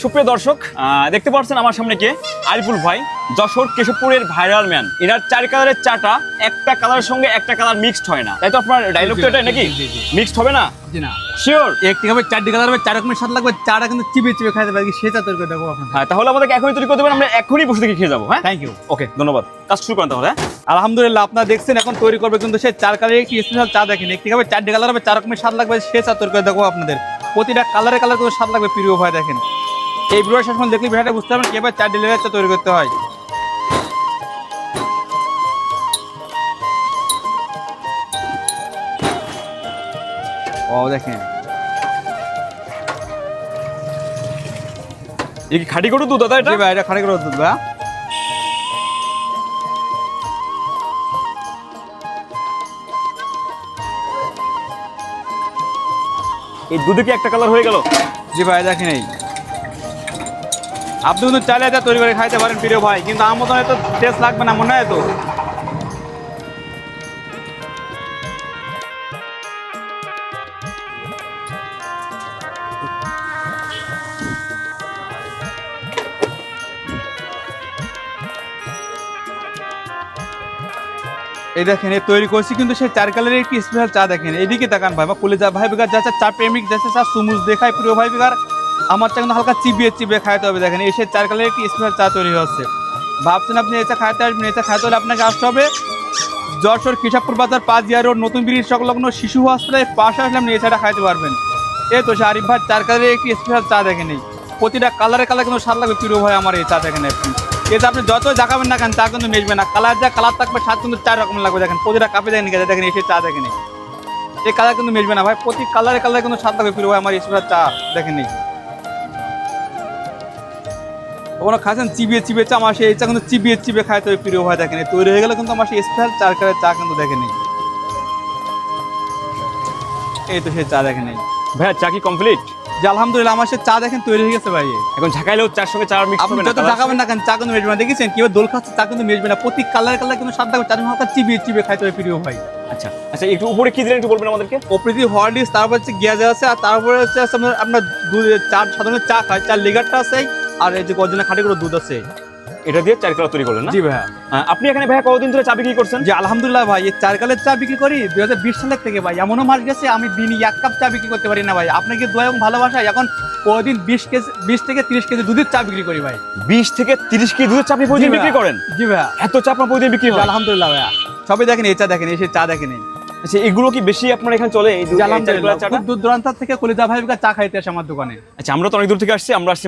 সুপ্রিয় দর্শক, দেখতে পাচ্ছেন আমার সামনে কে আরিফুল ভাই, যশোর কেশবপুরের ভাইরাল ম্যান। এনার 4 কালারের চাটা একটা কালারের সঙ্গে একটা কালার মিক্সড হয় না, তাই তো আপনার ডায়লগটা এটাই নাকি? মিক্সড হবে না? জি না, শিওর? একটি হবে 4টি কালার হবে, 4 রকমের স্বাদ লাগবে, চাটা কিন্তু চিবিয়ে চিবিয়ে খাইতে পারি, সেটা তৈরি করে দেবো আপনাদের। হ্যাঁ, তাহলে আমাদেরকে এখনই তৈরি করে দেবেন, আমরা এখনই বসে থেকে খেয়ে যাবো। হ্যাঁ, থ্যাংক ইউ। ওকে, ধন্যবাদ। কাজ শুরু করেন তাহলে। আলহামদুলিল্লাহ, আপনারা দেখছেন এখন তৈরি করবে কিন্তু সেই 4 কালারের একটি স্পেশাল চা। দেখেন, একটি হবে 4টি কালার হবে, 4 রকমের স্বাদ লাগবে, সে চা তৈরি করে দেবো আপনাদের। প্রতিটা কালারে কালার করে স্বাদ লাগবে প্রিয় ভাই। দেখেন, এই ভিডিওর শেষ পর্যন্ত দেখলে ভিডিওটা বুঝতে পারবেন কিভাবে 4টি লেয়ারের চা তৈরি করতে হয়। ও দেখেন, এই কি খাঁটি গরুর দুধ দাদা? এটা জি ভাই, এটা খানিক করে দুধ ভাই। এই দুধে কি একটা কালার হয়ে গেল? জি ভাই, দেখেন এই আপনি কিন্তু চাইলে এটা তৈরি করে খাইতে পারেন প্রিয় ভাই, কিন্তু আমার মতন এত টেস্ট লাগবে না মনে হয় তো। এই দেখেন, এই তৈরি করছি কিন্তু সেই 4 কালারের একটি স্পেশাল চা। দেখেন এদিকে তাকান ভাই, বা কলেজা ভাই বিঘার যাচ্ছে চা প্রেমিক যাচ্ছে চা সুমুজ দেখায় প্রিয় ভাই বিঘার, আমার চা কিন্তু হালকা চিবিয়ে চিবিয়ে খাইতে হবে। দেখেন এই সেই 4 কালারের একটি স্পেশাল চা তৈরি হচ্ছে। ভাবছেন আপনি এটা খাইতে আসবেন, এটা খাইতে হলে আপনাকে আসতে হবে যশোর কেশবপুর বাজার 5 রোড নতুন ব্রিজ সংলগ্ন শিশু হসপিটালের পাশে আসলে আপনি এই চাটা খাইতে পারবেন। এই তো সে আরিফ ভাই 4 কালারের একটি স্পেশাল চা। দেখেন এই প্রতিটা কালারে কালার কিন্তু স্বাদ লাগবে প্রিয় ভাই আমার এই চা। দেখেন আপনি এটা আপনি যত জাগাবেন না কেন চা কিন্তু মিশবে না, কালার যা কালার থাকবে স্বাদ কিন্তু 4 রকম লাগবে। দেখেন প্রতিটা কাপে দেখেন, দেখেন এসে চা দেখেন এই কালার কিন্তু মিশবে না ভাই, প্রতি কালারে কালারে কিন্তু স্বাদ লাগবে প্রিয় ভাই আমার স্পেশাল চা। দেখেন এই ওখানে খাচ্ছেন চিবিয়ে চিবিয়ে চা, আমার সেই চা কিন্তু চিবিয়ে চিবিয়ে খাইতে হবে প্রিয় ভাই। দেখেন তৈরি হয়ে গেলে কিন্তু আমার সেই স্পেশাল 4 কালারের চা কিন্তু দেখেন এই তো সেই চা। দেখেন ভাইয়া, চা কি কমপ্লিট? যে আলহামদুলিল্লাহ আমার সে চা দেখেন তৈরি হয়ে গেছে ভাই। এখন ঝাঁকাইলেও চার সঙ্গে চার মিক্স আপনি হবে না? যত জাগাবেন না কেন চা কিন্তু মিশবে না। দেখেছেন কিভাবে দোল খাচ্ছে, চা কিন্তু মিশবে না, প্রতি কালার কালার কিন্তু স্বাদ থাকবে, চার হালকা চিবিয়ে চিবিয়ে খাইতে হবে প্রিয় ভাই। আচ্ছা আচ্ছা, একটু উপরে কি দিলেন একটু বলবেন আমাদেরকে? প্রকৃতি হরলিক্স, তারপর হচ্ছে গিয়াজা আছে, আর তারপরে হচ্ছে আপনার দুধ চা সাধারণত চা খায়, চার লিগারটা আছে, আর এই যে গর্জনের খাঁটি করে দুধ আছে। এটা দিয়ে 4 কালার তৈরি করলেন না? জি ভাইয়া। আপনি এখানে ভাইয়া কতদিন ধরে চা বিক্রি করছেন? যে আলহামদুলিল্লাহ ভাই, এই 4 কালের চা বিক্রি করি 2020 সালের থেকে ভাই। এমনও মাস গেছে আমি দিনই 1 কাপ চা বিক্রি করতে পারি না ভাই। আপনাকে দোয়া এবং ভালোবাসায় এখন প্রতিদিন 20 থেকে 30 কেজি দুধের চা বিক্রি করি ভাই। 20 থেকে 30 কেজি দুধের চা আপনি প্রতিদিন বিক্রি করেন? জি ভাইয়া, এত চা আপনার প্রতিদিন বিক্রি হয়? আলহামদুলিল্লাহ ভাইয়া। সবাই দেখেন এই চা, দেখেন এই চা দেখেন এই। আচ্ছা, এগুলো কি বেশি আপনার এখানে চলে এই আলহামদুলিল্লাহ, চাটা? খুব দূর দূরান্ত থেকে কলিজা ভাই চাটা খাইতে আসে আমার দোকানে। আচ্ছা, আমরা তো অনেক দূর থেকে আসছি, আমরা আসছি